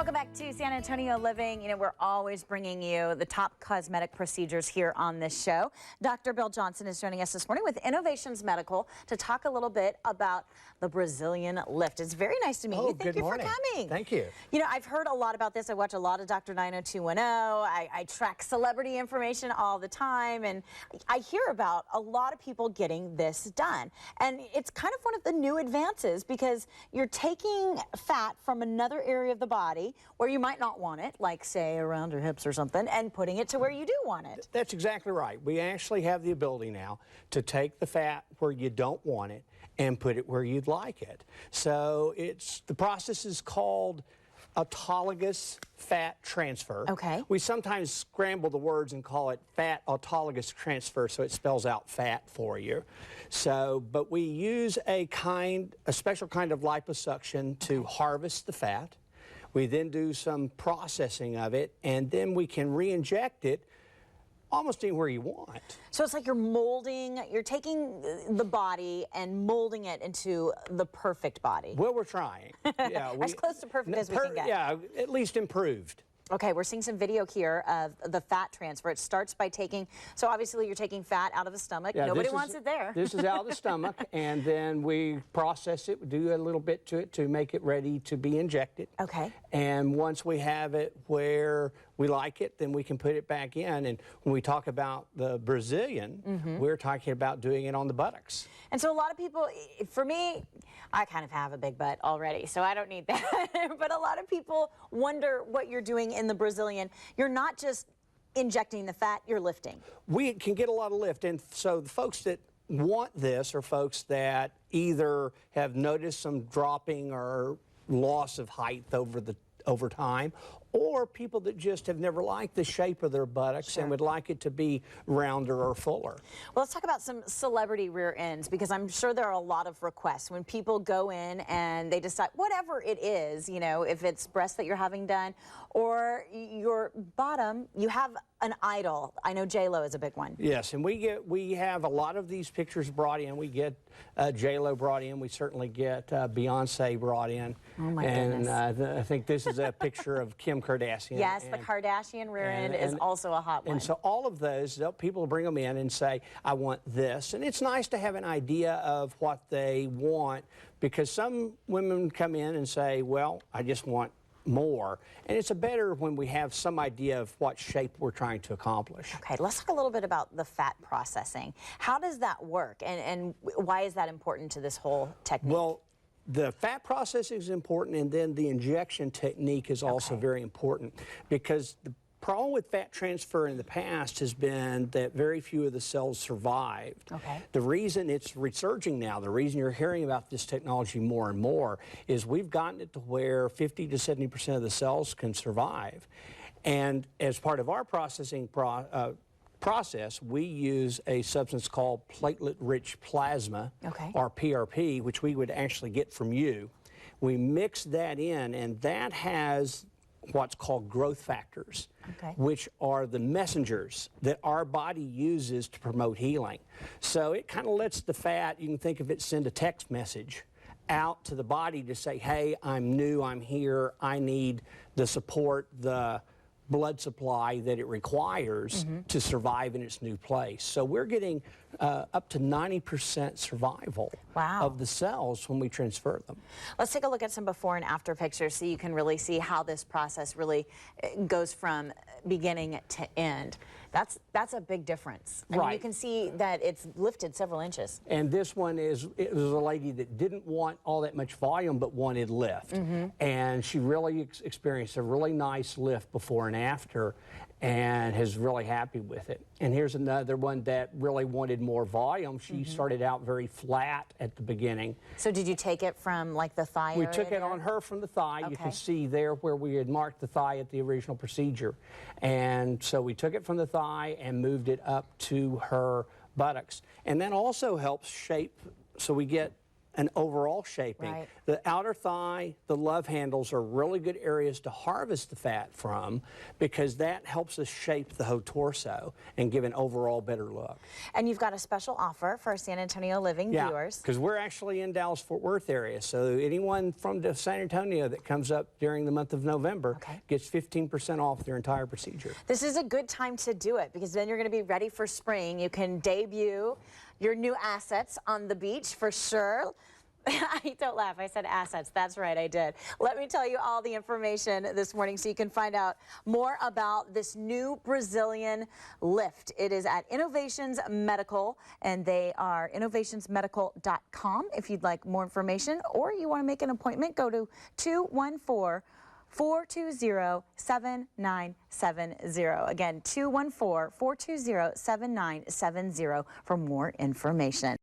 Welcome back to San Antonio Living. You know, we're always bringing you the top cosmetic procedures here on this show. Dr. Bill Johnson is joining us this morning with Innovations Medical to talk a little bit about the Brazilian lift. It's very nice to meet you. Thank you for coming. Thank you. You know, I've heard a lot about this. I watch a lot of Dr. 90210. I track celebrity information all the time, and I hear about a lot of people getting this done. And it's kind of one of the new advances because you're taking fat from another area of the body where you might not want it, like say around your hips or something, and putting it to where you do want it. That's exactly right. We actually have the ability now to take the fat where you don't want it and put it where you'd like it. So the process is called autologous fat transfer. Okay. We sometimes scramble the words and call it fat autologous transfer, so it spells out fat for you. But we use a special kind of liposuction to harvest the fat. We then do some processing of it, and then we can re-inject it almost anywhere you want. So it's like you're taking the body and molding it into the perfect body. Well, we're trying. Yeah, As close to perfect as we can get. Yeah, at least improved. Okay, we're seeing some video here of the fat transfer. It starts by so obviously you're taking fat out of the stomach. Yeah, Nobody wants it there. This is out of the stomach, and then we process it, we do a little bit to it to make it ready to be injected. Okay. And once we have it where we like it, then we can put it back in. And when we talk about the Brazilian, we're talking about doing it on the buttocks. And so a lot of people, for me, I kind of have a big butt already, so I don't need that. But a lot of people wonder what you're doing in the Brazilian. You're not just injecting the fat, you're lifting. We can get a lot of lift. And so the folks that want this are folks that either have noticed some dropping or loss of height over time, or people that just have never liked the shape of their buttocks and would like it to be rounder or fuller. Well, let's talk about some celebrity rear ends, because I'm sure there are a lot of requests when people go in and they decide, whatever it is, you know, if it's breasts that you're having done or your bottom, you have an idol. I know J-Lo is a big one. Yes, and we have a lot of these pictures brought in. We get J-Lo brought in. We certainly get Beyonce brought in. Oh my goodness. And I think this is a picture of Kim Kardashian. Yes, the Kardashian rear end is also a hot one. And so all of those, people bring them in and say, I want this. And it's nice to have an idea of what they want, because some women come in and say, well, I just want more. And it's better when we have some idea of what shape we're trying to accomplish. Okay, let's talk a little bit about the fat processing. How does that work, and why is that important to this whole technique? Well, the fat processing is important, and then the injection technique is also very important, because the problem with fat transfer in the past has been that very few of the cells survived. Okay. The reason it's resurging now, the reason you're hearing about this technology more and more, is we've gotten it to where 50 to 70% of the cells can survive. And as part of our processing process, we use a substance called platelet-rich plasma, or PRP, which we would actually get from you. We mix that in, and that has what's called growth factors, which are the messengers that our body uses to promote healing. So it kind of lets the fat, you can think of it, send a text message out to the body to say, hey, I'm new, I'm here, I need the support, the blood supply that it requires to survive in its new place. So we're getting up to 90% survival of the cells when we transfer them. Let's take a look at some before and after pictures so you can really see how this process really goes from beginning to end. That's a big difference. I mean, you can see that it's lifted several inches. And this one it was a lady that didn't want all that much volume but wanted lift. And she really experienced a really nice lift before and after, and is really happy with it. And here's another one that really wanted more volume. She started out very flat at the beginning. So did you take it from like the thigh area? We took it on her from the thigh. You can see there where we had marked the thigh at the original procedure. And so we took it from the thigh and moved it up to her buttocks. And that also helps shape, so we get an overall shaping. Right. The outer thigh, the love handles are really good areas to harvest the fat from because that helps us shape the whole torso and give an overall better look. And you've got a special offer for our San Antonio Living viewers. Because we're actually in Dallas-Fort Worth area, so anyone from San Antonio that comes up during the month of November gets 15% off their entire procedure. This is a good time to do it because then you're going to be ready for spring. You can debut your new assets on the beach for sure. Don't laugh, I said assets. That's right, I did. Let me tell you all the information this morning so you can find out more about this new Brazilian lift. It is at Innovations Medical, and they are innovationsmedical.com if you'd like more information, or you want to make an appointment, go to 214-420-7970. Again, 214-420-7970 for more information.